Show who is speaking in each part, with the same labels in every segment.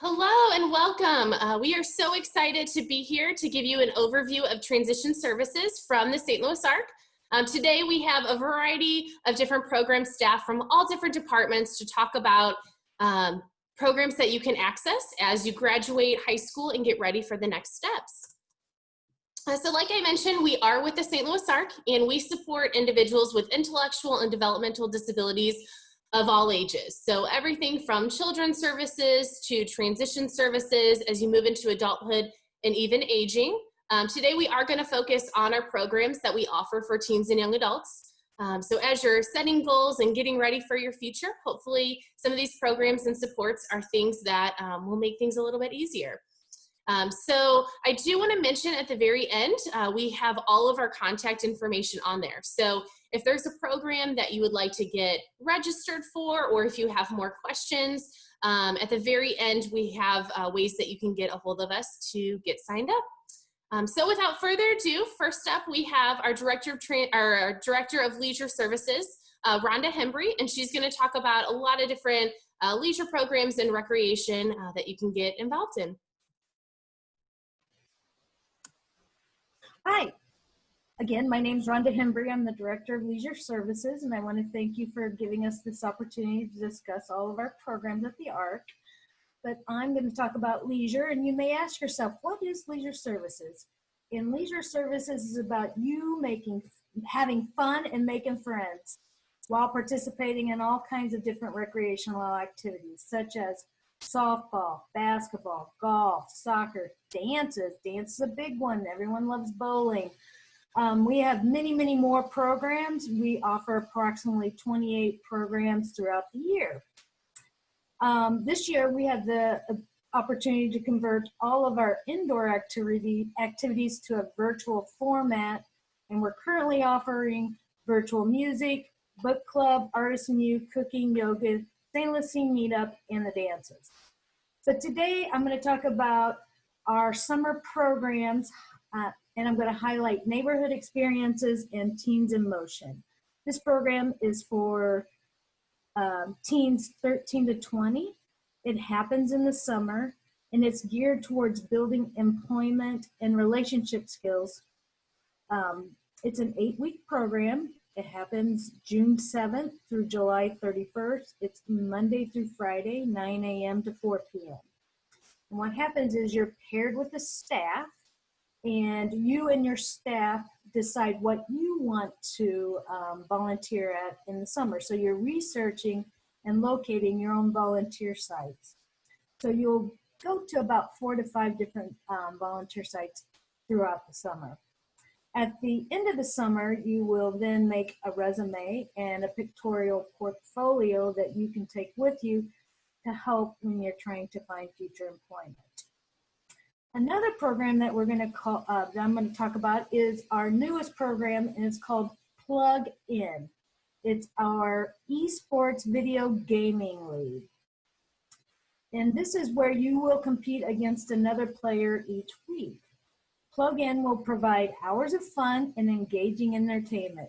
Speaker 1: Hello and welcome. We are so excited to be here to give you an overview of transition services from the St. Louis ARC. Today we have a variety of different program staff from all different departments to talk about programs that you can access as you graduate high school and get ready for the next steps. So like I mentioned, we are with the St. Louis ARC and we support individuals with intellectual and developmental disabilities of all ages. So everything from children's services to transition services as you move into adulthood and even aging. Today we are going to focus on our programs that we offer for teens and young adults. So as you're setting goals and getting ready for your future, hopefully some of these programs and supports are things that will make things a little bit easier. So I do want to mention at the very end, we have all of our contact information on there. So if there's a program that you would like to get registered for, or if you have more questions, at the very end, we have ways that you can get a hold of us to get signed up. So without further ado, first up, we have our Director of Leisure Services, Rhonda Hembry, and she's going to talk about a lot of different leisure programs and recreation that you can get involved in.
Speaker 2: Hi, again, my name is Rhonda Hembry. I'm the Director of Leisure Services, and I want to thank you for giving us this opportunity to discuss all of our programs at the ARC. But I'm going to talk about leisure, and you may ask yourself, what is leisure services? And leisure services is about you having fun and making friends while participating in all kinds of different recreational activities, such as softball, basketball, golf, soccer, dances. Dance is a big one. Everyone loves bowling. We have many, many more programs. We offer approximately 28 programs throughout the year. This year, we had the opportunity to convert all of our indoor activities to a virtual format, and we're currently offering virtual music, book club, artisan youth, cooking, yoga, stainless steel meetup, and the dances. So today I'm going to talk about our summer programs, and I'm going to highlight neighborhood experiences and Teens in Motion. This program is for teens 13 to 20. It happens in the summer, and it's geared towards building employment and relationship skills. It's an 8-week program. It happens June 7th through July 31st. It's Monday through Friday, 9 a.m. to 4 p.m. And what happens is you're paired with the staff, and you and your staff decide what you want to volunteer at in the summer. So you're researching and locating your own volunteer sites. So you'll go to about 4 to 5 different volunteer sites throughout the summer. At the end of the summer, you will then make a resume and a pictorial portfolio that you can take with you to help when you're trying to find future employment. Another program that I'm going to talk about is our newest program, and it's called Plug In. It's our esports video gaming league. And this is where you will compete against another player each week. Plug In will provide hours of fun and engaging entertainment.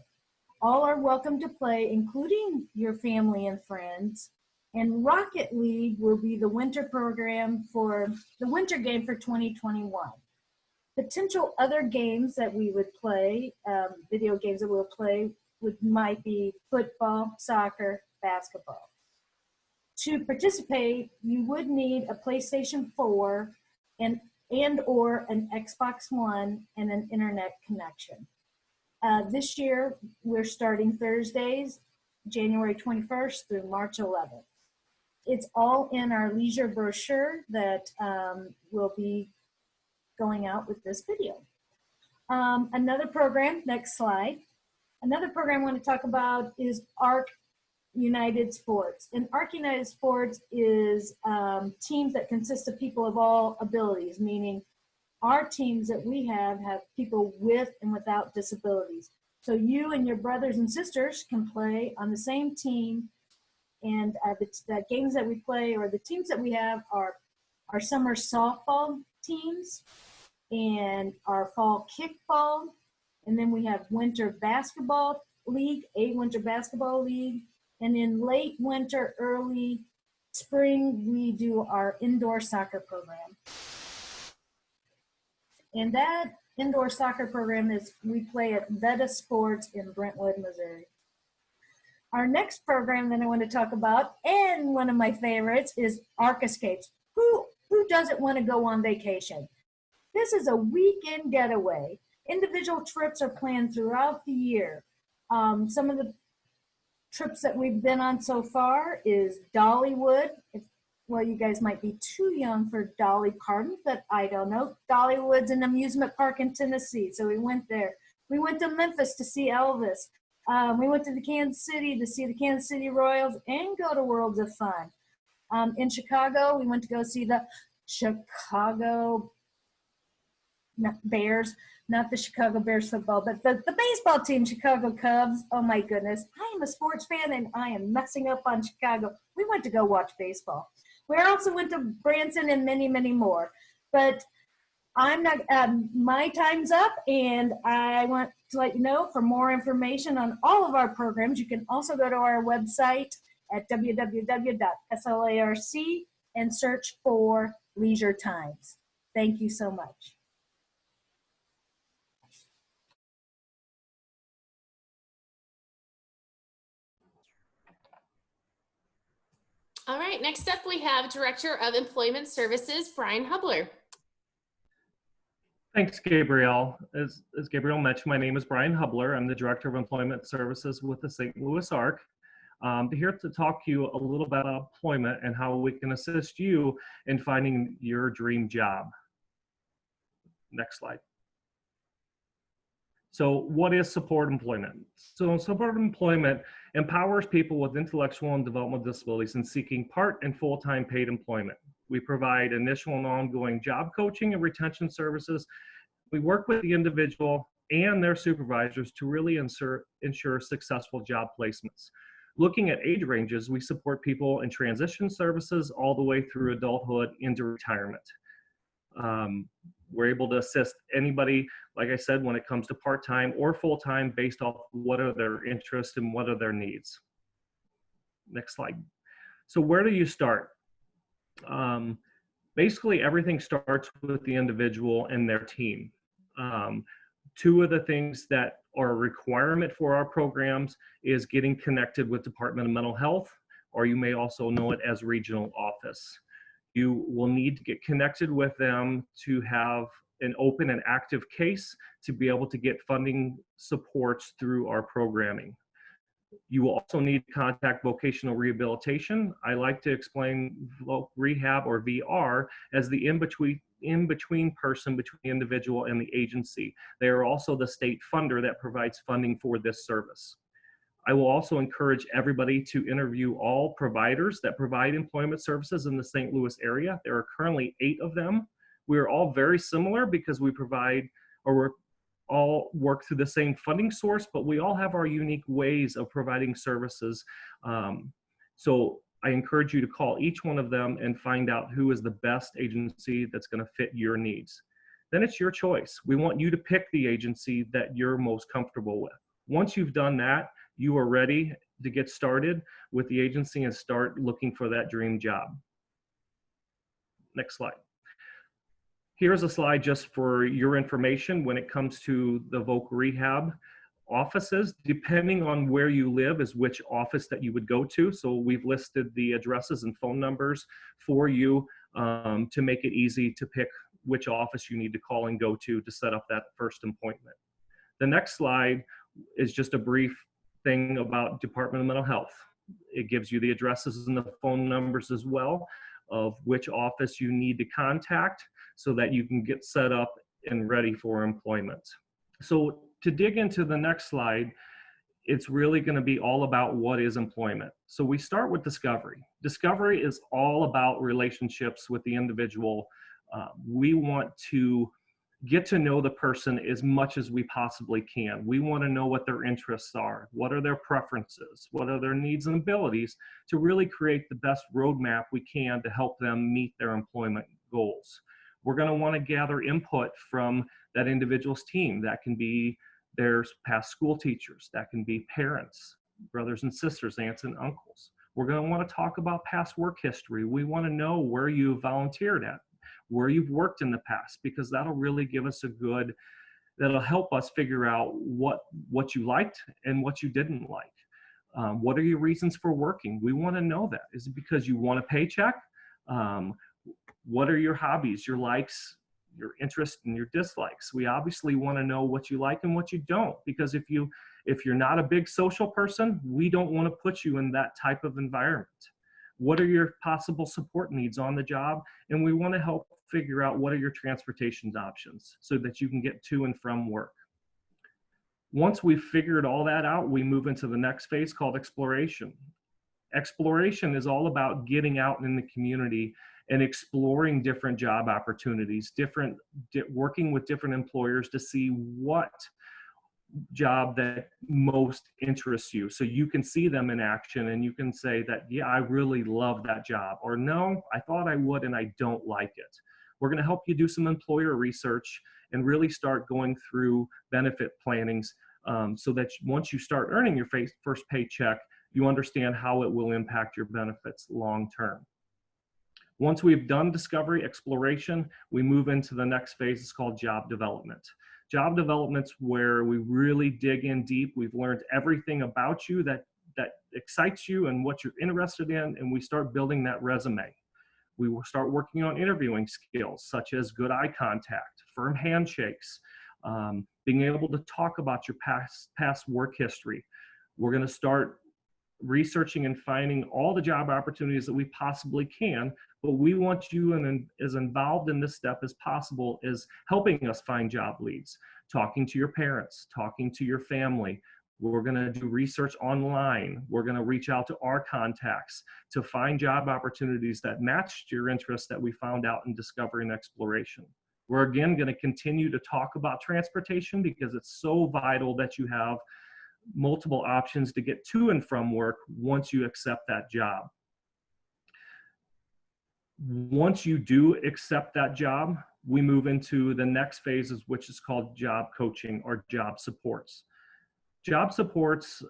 Speaker 2: All are welcome to play, including your family and friends. And Rocket League will be the winter program for the winter game for 2021. Potential other games that we would play, video games that we'll play, might be football, soccer, basketball. To participate, you would need a PlayStation 4 and or an Xbox One and an internet connection. This year, we're starting Thursdays, January 21st through March 11th. It's all in our leisure brochure that will be going out with this video. Another program, next slide. Another program I want to talk about is ARC United Sports. And ARC United Sports is teams that consist of people of all abilities, meaning our teams that we have people with and without disabilities. So you and your brothers and sisters can play on the same team, and the games that we play or the teams that we have are our summer softball teams and our fall kickball, and then we have winter basketball league, a winter basketball league, and in late winter, early spring, we do our indoor soccer program. And that indoor soccer program is, we play at Veta Sports in Brentwood, Missouri. Our next program that I want to talk about, and one of my favorites, is Arc Escapes. Who doesn't want to go on vacation? This is a weekend getaway. Individual trips are planned throughout the year. Some of the trips that we've been on so far is Dollywood. Well, you guys might be too young for Dolly Parton, but I don't know. Dollywood's an amusement park in Tennessee, so we went there. We went to Memphis to see Elvis. We went to the Kansas City to see the Kansas City Royals and go to Worlds of Fun. In Chicago, we went to go see the Chicago Bears, not the Chicago Bears football, but the baseball team, Chicago Cubs. Oh my goodness. I am a sports fan and I am messing up on Chicago. We went to go watch baseball. We also went to Branson and many, many more. But I'm not, my time's up, and I want to let you know, for more information on all of our programs, you can also go to our website at www.slarc and search for Leisure Times. Thank you so much.
Speaker 1: All right, next up we have Director of Employment Services, Brian Hubler.
Speaker 3: Thanks, Gabrielle. As Gabrielle mentioned, my name is Brian Hubler. I'm the Director of Employment Services with the St. Louis ARC. Here to talk to you a little about employment and how we can assist you in finding your dream job. Next slide. So what is support employment? So support employment empowers people with intellectual and developmental disabilities in seeking part and full-time paid employment. We provide initial and ongoing job coaching and retention services. We work with the individual and their supervisors to really ensure successful job placements. Looking at age ranges, we support people in transition services all the way through adulthood into retirement. We're able to assist anybody, like I said, when it comes to part-time or full-time, based off what are their interests and what are their needs. Next slide. So where do you start? Basically, everything starts with the individual and their team. Two of the things that are a requirement for our programs is getting connected with Department of Mental Health, or you may also know it as regional office. You will need to get connected with them to have an open and active case to be able to get funding supports through our programming. You will also need to contact vocational rehabilitation. I like to explain rehab, or VR, as the in-between person between the individual and the agency. They are also the state funder that provides funding for this service. I will also encourage everybody to interview all providers that provide employment services in the St. Louis area. There are currently 8 of them. We are all very similar because we provide, or we're all work through the same funding source, but we all have our unique ways of providing services. So I encourage you to call each one of them and find out who is the best agency that's going to fit your needs. Then it's your choice. We want you to pick the agency that you're most comfortable with. Once you've done that, you are ready to get started with the agency and start looking for that dream job. Next slide. Here's a slide just for your information when it comes to the voc rehab offices. Depending on where you live is which office that you would go to. So we've listed the addresses and phone numbers for you to make it easy to pick which office you need to call and go to set up that first appointment. The next slide is just a brief thing about Department of Mental Health. It gives you the addresses and the phone numbers as well of which office you need to contact so that you can get set up and ready for employment. So to dig into the next slide, it's really going to be all about what is employment. So we start with discovery. Discovery is all about relationships with the individual. We want to get to know the person as much as we possibly can. We want to know what their interests are, what are their preferences, what are their needs and abilities, to really create the best roadmap we can to help them meet their employment goals. We're going to want to gather input from that individual's team. That can be their past school teachers, that can be parents, brothers and sisters, aunts and uncles. We're going to want to talk about past work history. We want to know where you volunteered at, where you've worked in the past, because that'll really give us that'll help us figure out what you liked and what you didn't like. What are your reasons for working? We want to know that. Is it because you want a paycheck? What are your hobbies, your likes, your interests, and your dislikes? We obviously want to know what you like and what you don't, because if you're not a big social person, we don't want to put you in that type of environment. What are your possible support needs on the job? And we want to help figure out what are your transportation options so that you can get to and from work. Once we've figured all that out, we move into the next phase called exploration. Exploration is all about getting out in the community and exploring different job opportunities, working with different employers to see what job that most interests you, so you can see them in action and you can say that, yeah, I really love that job, or no, I thought I would and I don't like it. We're going to help you do some employer research and really start going through benefit plannings, so that once you start earning your first paycheck, you understand how it will impact your benefits long term. Once we've done discovery exploration, we move into the next phase. It's called job development. Job development's where we really dig in deep. We've learned everything about you that excites you and what you're interested in, and we start building that resume. We will start working on interviewing skills such as good eye contact, firm handshakes, being able to talk about your past work history. We're going to start researching and finding all the job opportunities that we possibly can, but we want you as involved in this step as possible as helping us find job leads, talking to your parents, talking to your family. We're going to do research online. We're going to reach out to our contacts to find job opportunities that matched your interests that we found out in discovery and exploration. We're again going to continue to talk about transportation because it's so vital that you have multiple options to get to and from work once you accept that job. Once you do accept that job, we move into the next phases, which is called job coaching or job supports. Job supports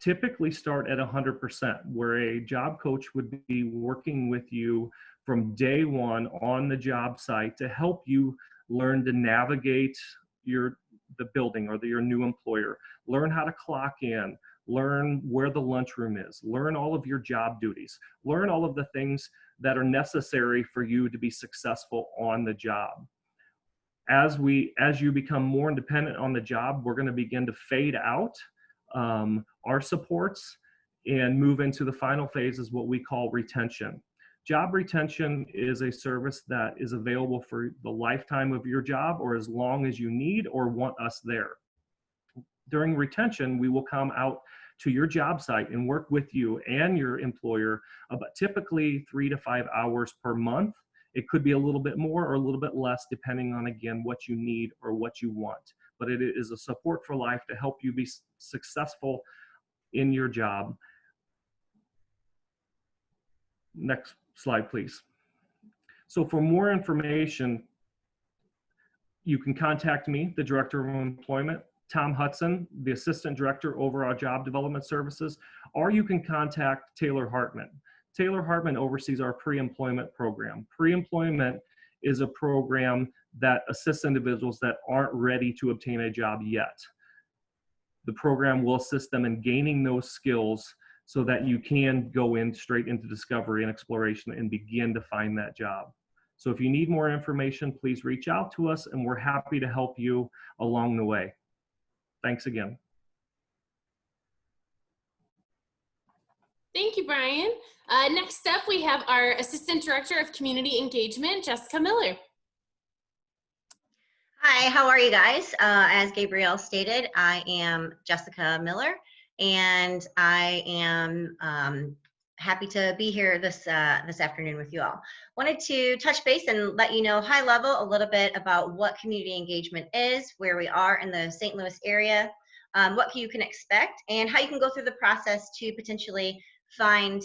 Speaker 3: typically start at 100%, where a job coach would be working with you from day one on the job site to help you learn to navigate the building or your new employer, learn how to clock in, learn where the lunchroom is, learn all of your job duties, learn all of the things that are necessary for you to be successful on the job. As you become more independent on the job, we're going to begin to fade out our supports and move into the final phase, is what we call retention. Job retention is a service that is available for the lifetime of your job or as long as you need or want us there. During retention, we will come out to your job site and work with you and your employer about typically 3 to 5 hours per month. It could be a little bit more or a little bit less depending on, again, what you need or what you want. But it is a support for life to help you be successful in your job. Next slide, please. So for more information, you can contact me, the Director of Employment, Tom Hudson, the Assistant Director over our Job Development Services, or you can contact Taylor Hartman. Taylor Hartman oversees our pre-employment program. Pre-employment is a program that assists individuals that aren't ready to obtain a job yet. The program will assist them in gaining those skills so that you can go straight into discovery and exploration and begin to find that job. So if you need more information, please reach out to us and we're happy to help you along the way. Thanks again.
Speaker 1: Thank you, Brian. Next up, we have our Assistant Director of Community Engagement, Jessica Miller.
Speaker 4: Hi, how are you guys? As Gabrielle stated, I am Jessica Miller, and I am happy to be here this afternoon with you all. Wanted to touch base and let you know high level a little bit about what community engagement is, where we are in the St. Louis area, what you can expect, and how you can go through the process to potentially find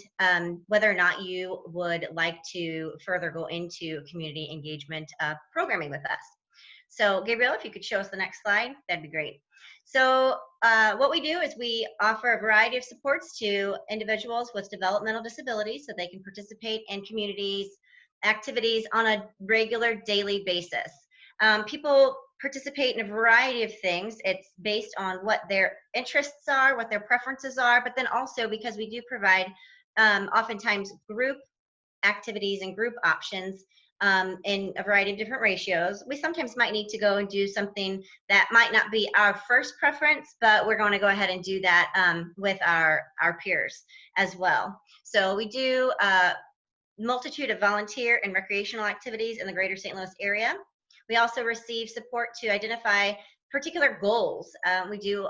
Speaker 4: whether or not you would like to further go into community engagement programming with us. So Gabrielle, if you could show us the next slide, that'd be great. So what we do is we offer a variety of supports to individuals with developmental disabilities so they can participate in communities activities on a regular daily basis. People participate in a variety of things. It's based on what their interests are, what their preferences are, but then also because we do provide oftentimes group activities and group options in a variety of different ratios. We sometimes might need to go and do something that might not be our first preference, but we're going to go ahead and do that with our peers as well. So we do a multitude of volunteer and recreational activities in the greater St. Louis area. We also receive support to identify particular goals. We do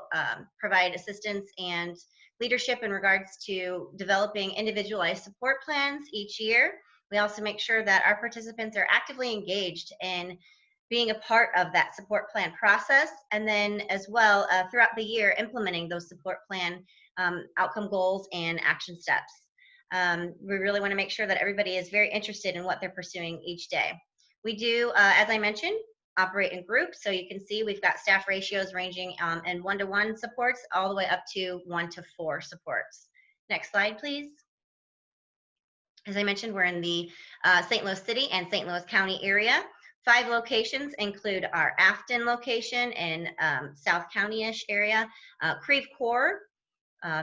Speaker 4: provide assistance and leadership in regards to developing individualized support plans each year. We also make sure that our participants are actively engaged in being a part of that support plan process, and then as well throughout the year implementing those support plan outcome goals and action steps. We really want to make sure that everybody is very interested in what they're pursuing each day. We do, as I mentioned, operate in groups. So you can see we've got staff ratios ranging in 1-to-1 supports all the way up to 1-to-4 supports. Next slide, please. As I mentioned, we're in the St. Louis City and St. Louis County area. 5 locations include our Afton location in South County-ish area, Creve Coeur,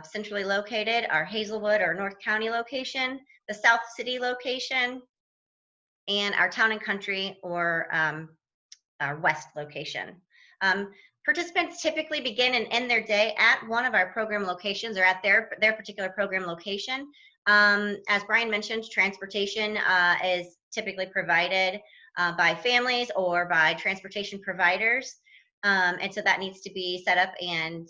Speaker 4: centrally located, our Hazelwood or North County location, the South City location, and our Town and Country or our West location. Participants typically begin and end their day at one of our program locations or at their particular program location. As Brian mentioned, transportation is typically provided by families or by transportation providers. And so that needs to be set up and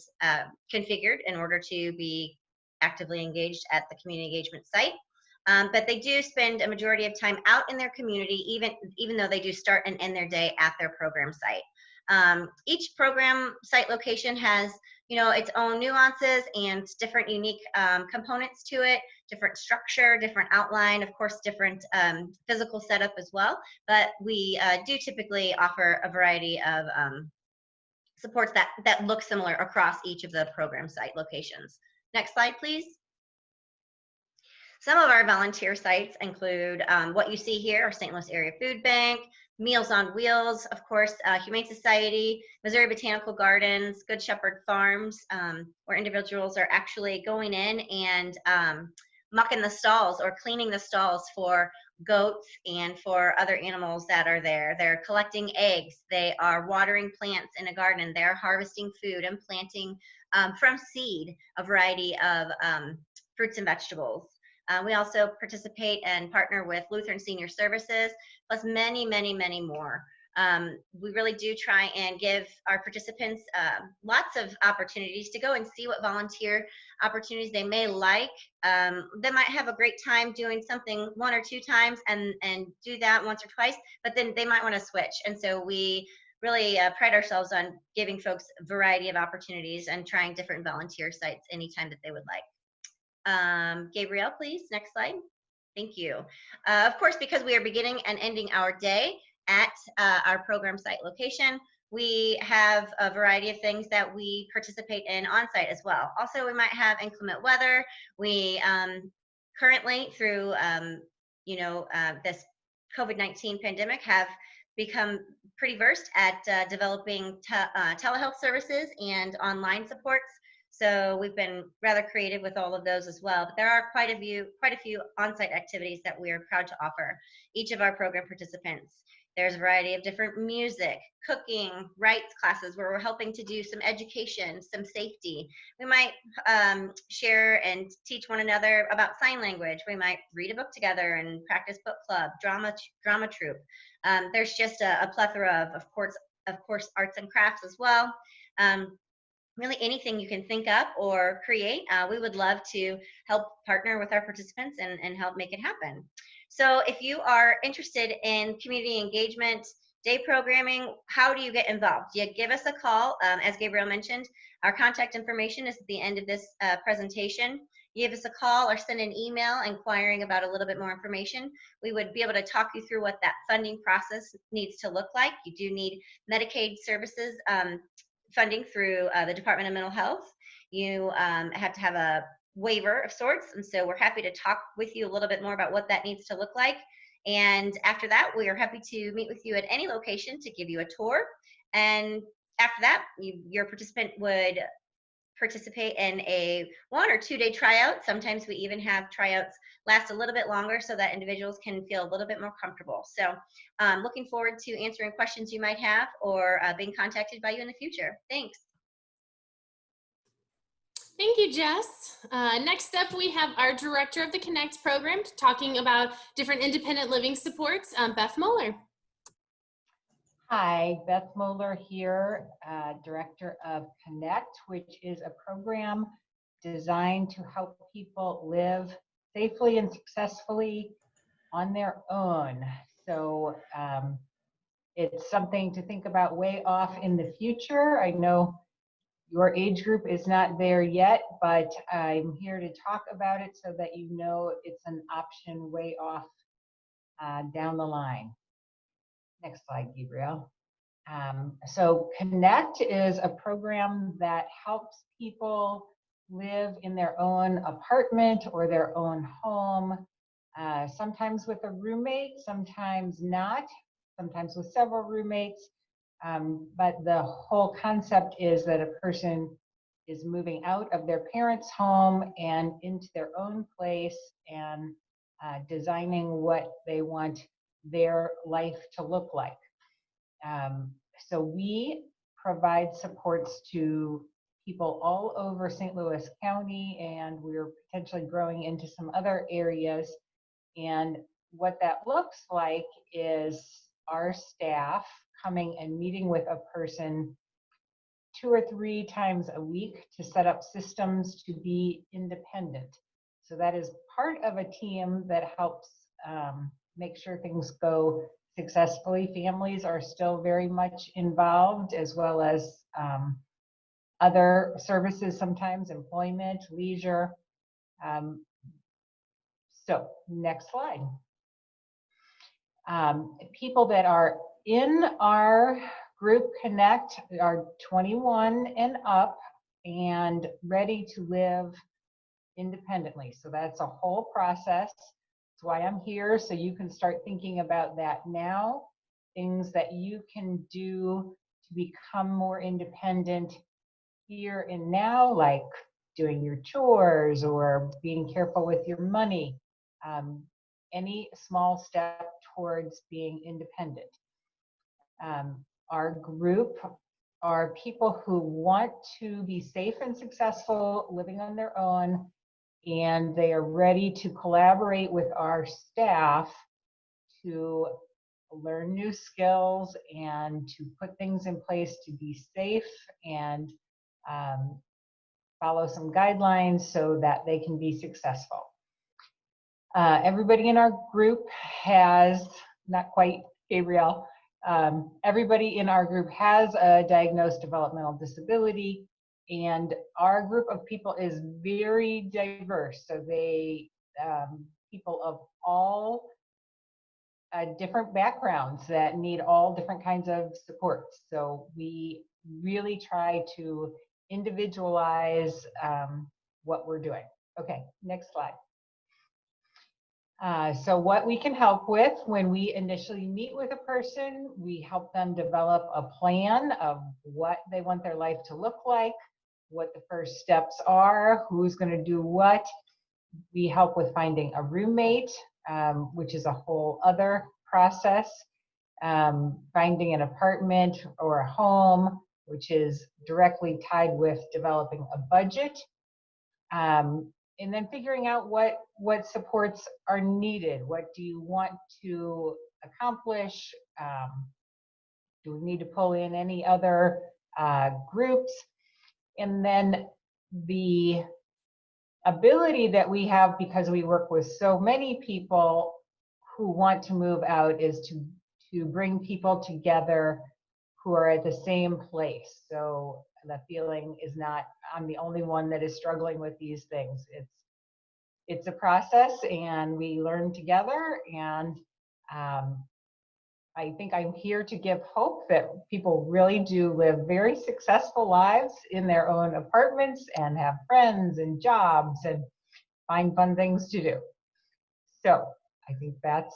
Speaker 4: configured in order to be actively engaged at the community engagement site. But they do spend a majority of time out in their community, even though they do start and end their day at their program site. Each program site location has, its own nuances and different unique components to it, different structure, different outline, of course, different physical setup as well. But we do typically offer a variety of supports that look similar across each of the program site locations. Next slide, please. Some of our volunteer sites include what you see here, our St. Louis Area Food Bank, Meals on Wheels, of course, Humane Society, Missouri Botanical Gardens, Good Shepherd Farms, where individuals are actually going in and mucking the stalls or cleaning the stalls for goats and for other animals that are there. They're collecting eggs. They are watering plants in a garden. They're harvesting food and planting from seed a variety of fruits and vegetables. We also participate and partner with Lutheran Senior Services, plus many, many, many more. We really do try and give our participants lots of opportunities to go and see what volunteer opportunities they may like. They might have a great time doing something 1 or 2 times and do that once or twice, but then they might want to switch. And so we really pride ourselves on giving folks a variety of opportunities and trying different volunteer sites anytime that they would like. Gabrielle, please, next slide. Thank you. Of course, because we are beginning and ending our day at our program site location, we have a variety of things that we participate in on site as well. Also, we might have inclement weather. We currently, through this COVID-19 pandemic, have become pretty versed at developing telehealth services and online supports. So we've been rather creative with all of those as well. But there are quite a few on-site activities that we are proud to offer each of our program participants. There's a variety of different music, cooking, rights classes where we're helping to do some education, some safety. We might share and teach one another about sign language. We might read a book together and practice book club, drama troupe. There's just a plethora of course, arts and crafts as well. Really anything you can think up or create, we would love to help partner with our participants and help make it happen. So if you are interested in community engagement, day programming, how do you get involved? You give us a call. As Gabrielle mentioned, our contact information is at the end of this presentation. you give us a call or send an email inquiring about a little bit more information, we would be able to talk you through what that funding process needs to look like. You do need Medicaid services funding through the Department of Mental Health. You have to have a waiver of sorts, and so we're happy to talk with you a little bit more about what that needs to look like. And after that, we are happy to meet with you at any location to give you a tour. And after that, your participant would participate in a 1 or 2 day tryout. Sometimes we even have tryouts last a little bit longer so that individuals can feel a little bit more comfortable. So looking forward to answering questions you might have or being contacted by you in the future. Thanks.
Speaker 1: Thank you, Jess. Next up, we have our director of the Connect program talking about different independent living supports, Beth Moeller.
Speaker 5: Hi, Beth Moeller here, Director of Connect, which is a program designed to help people live safely and successfully on their own. So it's something to think about way off in the future. I know your age group is not there yet, but I'm here to talk about it so that you know it's an option way off down the line. Next slide, Gabriel. So Connect is a program that helps people live in their own apartment or their own home, sometimes with a roommate, sometimes not, sometimes with several roommates. But the whole concept is that a person is moving out of their parents' home and into their own place and designing what they want their life to look like. So we provide supports to people all over St. Louis County, and we're potentially growing into some other areas. And what that looks like is our staff coming and meeting with a person 2 or 3 times a week to set up systems to be independent. So that is part of a team that helps make sure things go successfully. Families are still very much involved, as well as other services, sometimes employment, leisure. So next slide. People that are in our group Connect are 21 and up and ready to live independently. So that's a whole process. That's why I'm here, so you can start thinking about that now, things that you can do to become more independent here and now, like doing your chores or being careful with your money, any small step towards being independent. Our group are people who want to be safe and successful living on their own, and they are ready to collaborate with our staff to learn new skills and to put things in place to be safe and follow some guidelines so that they can be successful. Everybody in our group has, not quite Gabrielle, everybody in our group has a diagnosed developmental disability, and our group of people is very diverse. So they, people of all different backgrounds that need all different kinds of supports. So we really try to individualize what we're doing. Okay, next slide. So what we can help with when we initially meet with a person, we help them develop a plan of what they want their life to look like, what the first steps are, who's going to do what. We help with finding a roommate, which is a whole other process. Finding an apartment or a home, which is directly tied with developing a budget. And then figuring out what supports are needed. What do you want to accomplish? Do we need to pull in any other groups? And then the ability that we have, because we work with so many people who want to move out, is to bring people together who are at the same place. So the feeling is not, I'm the only one that is struggling with these things. It's it's a process and we learn together. And I think I'm here to give hope that people really do live very successful lives in their own apartments and have friends and jobs and find fun things to do. So I think that's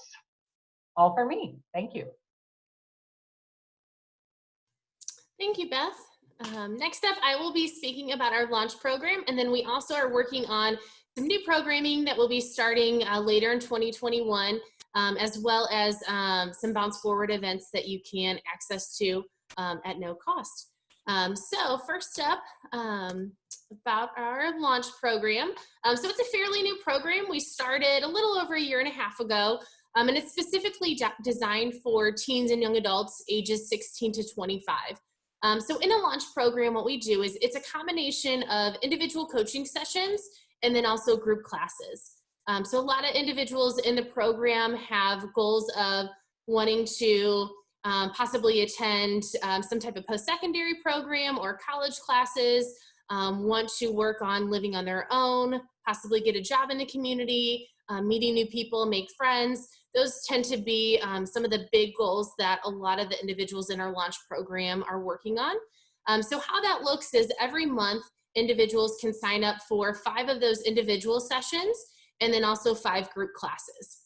Speaker 5: all for me. Thank you.
Speaker 1: Thank you, Beth. Next up, I will be speaking about our launch program, and then we also are working on some new programming that will be starting later in 2021, as well as some Bounce Forward events that you can access to at no cost. So first up, about our launch program. So it's a fairly new program. We started a little over a year and a half ago, and it's specifically designed for teens and young adults ages 16 to 25. So in a launch program, what we do is it's a combination of individual coaching sessions and then also group classes. So a lot of individuals in the program have goals of wanting to possibly attend some type of post-secondary program or college classes, want to work on living on their own, possibly get a job in the community, meeting new people, make friends. Those tend to be some of the big goals that a lot of the individuals in our launch program are working on. So how that looks is every month, individuals can sign up for 5 of those individual sessions and then also 5 group classes.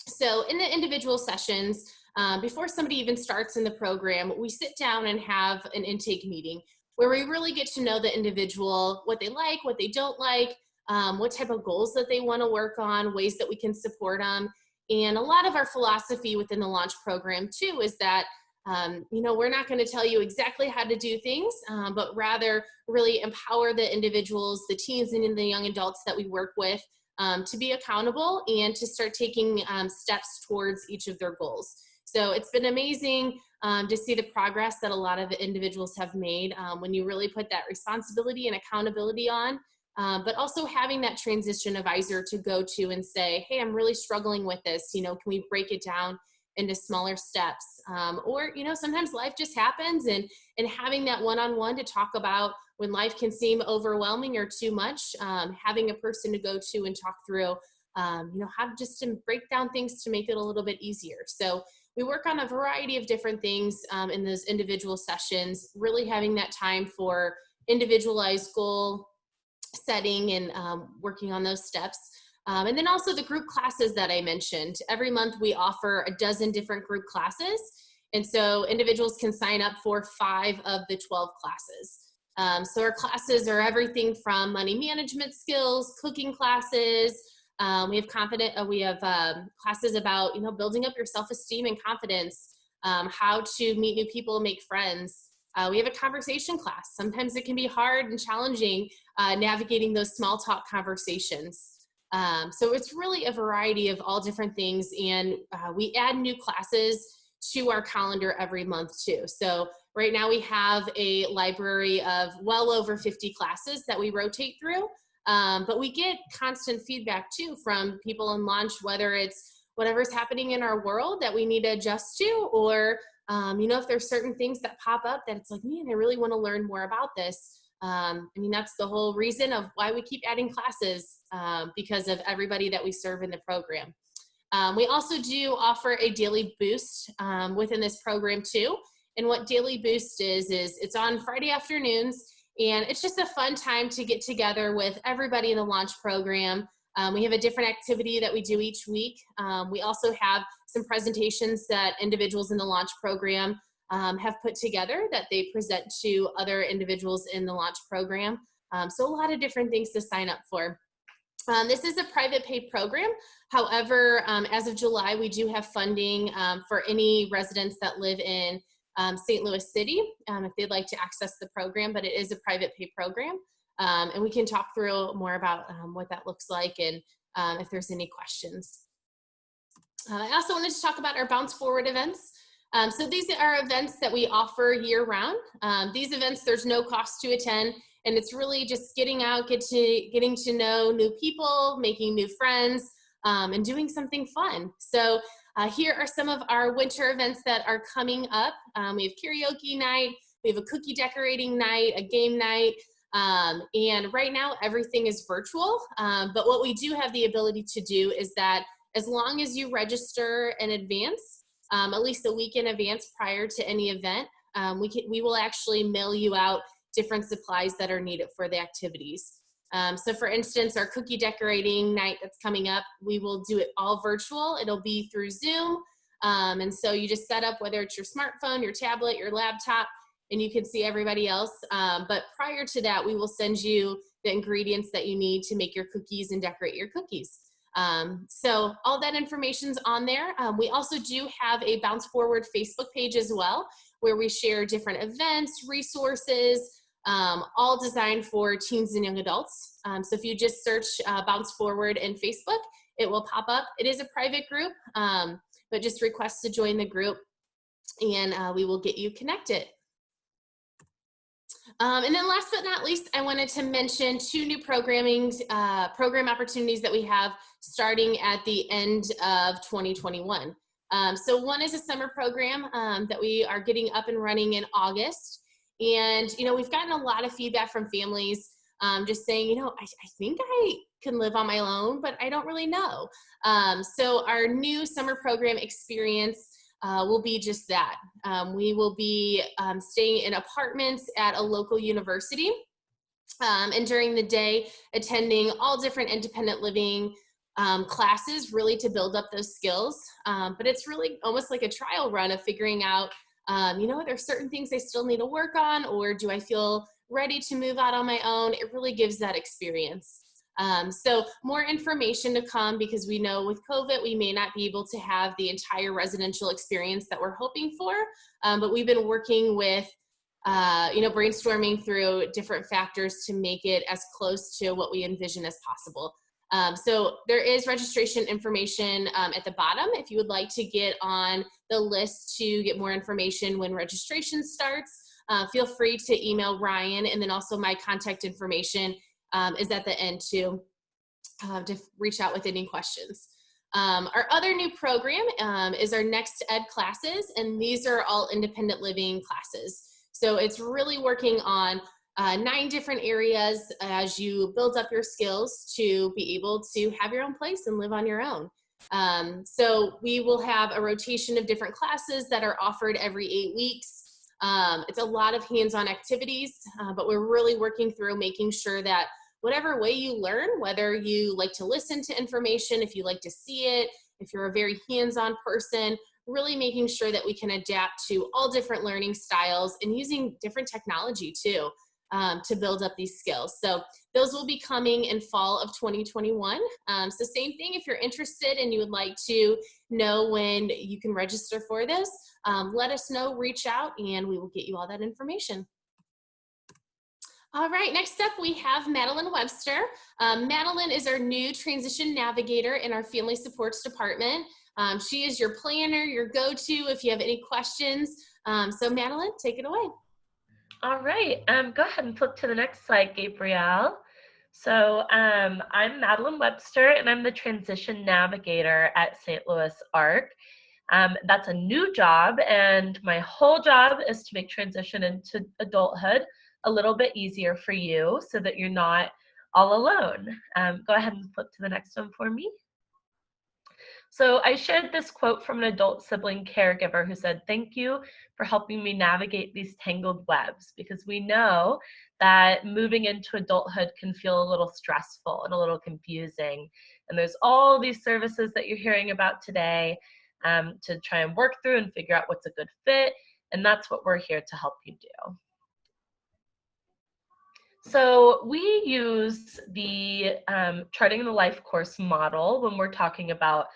Speaker 1: So in the individual sessions, before somebody even starts in the program, we sit down and have an intake meeting where we really get to know the individual, what they like, what they don't like, what type of goals that they want to work on, ways that we can support them. And a lot of our philosophy within the launch program too is that, you know, we're not going to tell you exactly how to do things, but rather really empower the individuals, the teens and the young adults that we work with to be accountable and to start taking steps towards each of their goals. So it's been amazing to see the progress that a lot of the individuals have made when you really put that responsibility and accountability on. But also having that transition advisor to go to and say, hey, I'm really struggling with this. You know, can we break it down into smaller steps? Or, you know, sometimes life just happens, and having that one-on-one to talk about when life can seem overwhelming or too much, having a person to go to and talk through, you know, how to just to break down things to make it a little bit easier. So we work on a variety of different things in those individual sessions, really having that time for individualized goal setting and working on those steps. And then also the group classes that I mentioned. Every month we offer a dozen different group classes. And so individuals can sign up for 5 of the 12 classes. So our classes are everything from money management skills, cooking classes. We have classes about, you know, building up your self-esteem and confidence, how to meet new people, make friends. We have a conversation class. Sometimes it can be hard and challenging navigating those small talk conversations. So it's really a variety of all different things, and we add new classes to our calendar every month too. So right now we have a library of well over 50 classes that we rotate through, but we get constant feedback too from people in launch, whether it's whatever's happening in our world that we need to adjust to, or you know, if there's certain things that pop up that it's like, man, I really want to learn more about this. I mean, that's the whole reason of why we keep adding classes, because of everybody that we serve in the program. We also do offer a daily boost within this program too. And what Daily Boost is it's on Friday afternoons, and it's just a fun time to get together with everybody in the launch program. We have a different activity that we do each week. We also have some presentations that individuals in the launch program have put together that they present to other individuals in the launch program. So a lot of different things to sign up for. This is a private paid program. However, as of July, we do have funding for any residents that live in St. Louis City if they'd like to access the program, but it is a private paid program. And we can talk through more about what that looks like and if there's any questions. I also wanted to talk about our Bounce Forward events. So these are events that we offer year round. These events, there's no cost to attend, and it's really just getting out, getting to know new people, making new friends, and doing something fun. So here are some of our winter events that are coming up. We have karaoke night, we have a cookie decorating night, a game night. And right now, everything is virtual. But what we do have the ability to do is that as long as you register in advance, at least a week in advance prior to any event, we will actually mail you out different supplies that are needed for the activities. So for instance, our cookie decorating night that's coming up, we will do it all virtual. It'll be through Zoom. And so you just set up, whether it's your smartphone, your tablet, your laptop, and you can see everybody else. But prior to that, we will send you the ingredients that you need to make your cookies and decorate your cookies. So all that information's on there. We also do have a Bounce Forward Facebook page as well, where we share different events, resources, all designed for teens and young adults. So if you just search Bounce Forward in Facebook, it will pop up. It is a private group, but just request to join the group and we will get you connected. And then last but not least, I wanted to mention 2 new program opportunities that we have starting at the end of 2021. So one is a summer program that we are getting up and running in August. And, we've gotten a lot of feedback from families just saying, I think I can live on my own, but I don't really know. So our new summer program experience will be just that. We will be staying in apartments at a local university and during the day attending all different independent living classes, really to build up those skills. But it's really almost like a trial run of figuring out, there's certain things I still need to work on, or do I feel ready to move out on my own? It really gives that experience. So more information to come, because we know with COVID, we may not be able to have the entire residential experience that we're hoping for, but we've been working with, brainstorming through different factors to make it as close to what we envision as possible. So there is registration information at the bottom if you would like to get on the list to get more information when registration starts. Feel free to email Ryan, and then also my contact information is at the end too, to reach out with any questions. Our other new program is our Next Ed classes, and these are all independent living classes. So it's really working on 9 different areas as you build up your skills to be able to have your own place and live on your own. So we will have a rotation of different classes that are offered every 8 weeks. It's a lot of hands-on activities, but we're really working through making sure that whatever way you learn, whether you like to listen to information, if you like to see it, if you're a very hands-on person, really making sure that we can adapt to all different learning styles and using different technology too, to build up these skills. So those will be coming in fall of 2021. So same thing, if you're interested and you would like to know when you can register for this, let us know, reach out, and we will get you all that information. All right, next up we have Madeline Webster. Madeline is our new transition navigator in our family supports department. She is your planner, your go-to if you have any questions. So Madeline, take it away.
Speaker 6: All right, go ahead and flip to the next slide, Gabrielle. So I'm Madeline Webster, and I'm the transition navigator at St. Louis ARC. That's a new job, and my whole job is to make transition into adulthood a little bit easier for you so that you're not all alone. Go ahead and flip to the next one for me. So I shared this quote from an adult sibling caregiver who said, "Thank you for helping me navigate these tangled webs," because we know that moving into adulthood can feel a little stressful and a little confusing. And there's all these services that you're hearing about today to try and work through and figure out what's a good fit. And that's what we're here to help you do. So we use the Charting the Life course model when we're talking about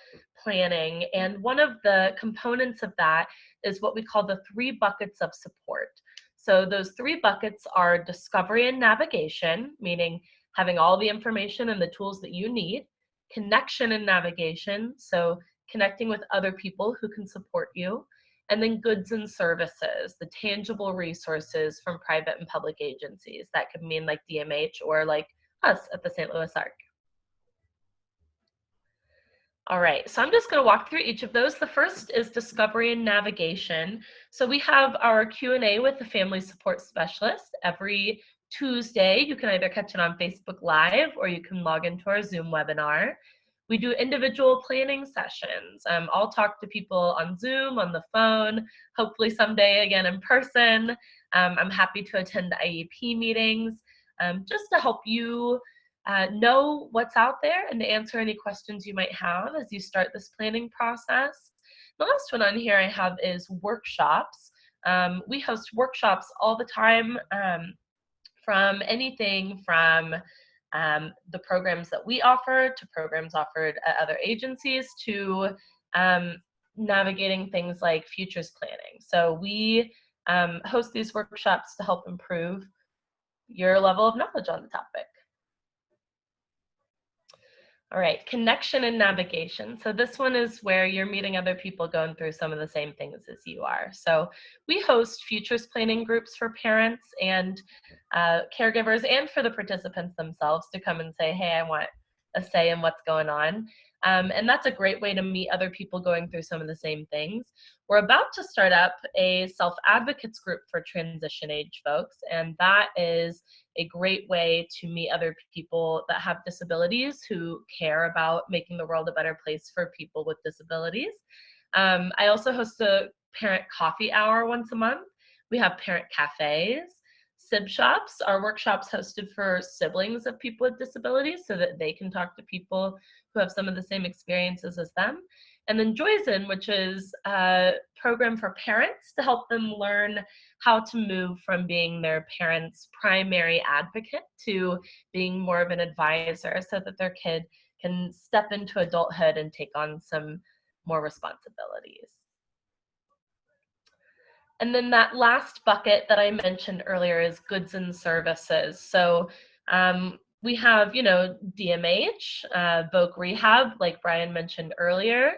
Speaker 6: planning, and one of the components of that is what we call the 3 buckets of support. So those 3 buckets are discovery and navigation, meaning having all the information and the tools that you need, connection and navigation, so connecting with other people who can support you, and then goods and services, the tangible resources from private and public agencies. That could mean like DMH or like us at the St. Louis ARC. All right, so I'm just going to walk through each of those. The first is discovery and navigation. So we have our Q&A with the family support specialist every Tuesday, you can either catch it on Facebook Live or you can log into our Zoom webinar. We do individual planning sessions. I'll talk to people on Zoom, on the phone, hopefully someday again in person. I'm happy to attend IEP meetings just to help you know what's out there and to answer any questions you might have as you start this planning process. The last one on here I have is workshops. We host workshops all the time from anything from the programs that we offer to programs offered at other agencies to navigating things like futures planning. So we host these workshops to help improve your level of knowledge on the topic. All right, connection and navigation. So this one is where you're meeting other people going through some of the same things as you are. So we host futures planning groups for parents and caregivers and for the participants themselves to come and say, hey, I want a say in what's going on. And that's a great way to meet other people going through some of the same things. We're about to start up a self-advocates group for transition age folks, and that is a great way to meet other people that have disabilities who care about making the world a better place for people with disabilities. I also host a parent coffee hour once a month. We have parent cafes. Sib shops are workshops hosted for siblings of people with disabilities so that they can talk to people who have some of the same experiences as them. And then Joyzen, which is a program for parents to help them learn how to move from being their parents' primary advocate to being more of an advisor so that their kid can step into adulthood and take on some more responsibilities. And then that last bucket that I mentioned earlier is goods and services. So we have, DMH, Voc Rehab, like Brian mentioned earlier,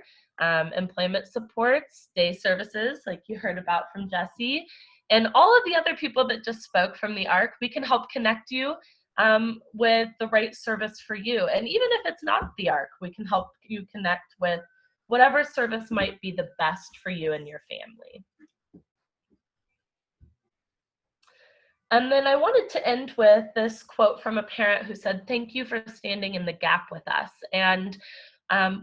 Speaker 6: employment supports, day services, like you heard about from Jesse, and all of the other people that just spoke from the ARC. We can help connect you with the right service for you. And even if it's not the ARC, we can help you connect with whatever service might be the best for you and your family. And then I wanted to end with this quote from a parent who said, "Thank you for standing in the gap with us." And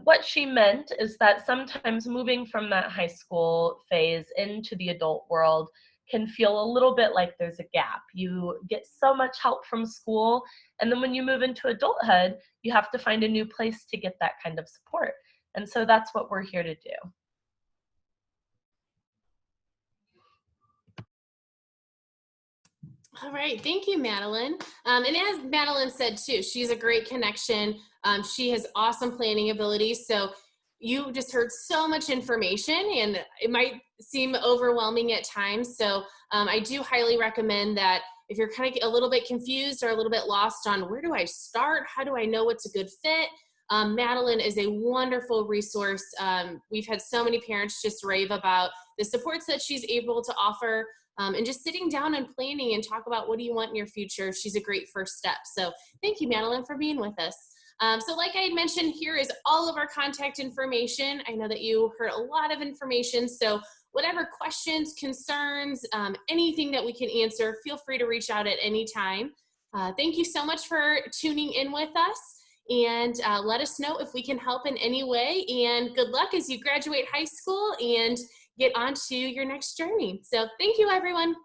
Speaker 6: what she meant is that sometimes moving from that high school phase into the adult world can feel a little bit like there's a gap. You get so much help from school, and then when you move into adulthood, you have to find a new place to get that kind of support. And so that's what we're here to do.
Speaker 1: All right, thank you, Madeline. And as Madeline said too, she's a great connection. She has awesome planning abilities. So you just heard so much information and it might seem overwhelming at times. So I do highly recommend that if you're kind of a little bit confused or a little bit lost on where do I start, how do I know what's a good fit, Madeline is a wonderful resource. We've had so many parents just rave about the supports that she's able to offer. And just sitting down and planning and talk about what do you want in your future. She's a great first step. So thank you, Madeline, for being with us. So like I had mentioned, here is all of our contact information. I know that you heard a lot of information. So whatever questions, concerns, anything that we can answer, feel free to reach out at any time. Thank you so much for tuning in with us. And let us know if we can help in any way. And good luck as you graduate high school and get on to your next journey. So thank you, everyone.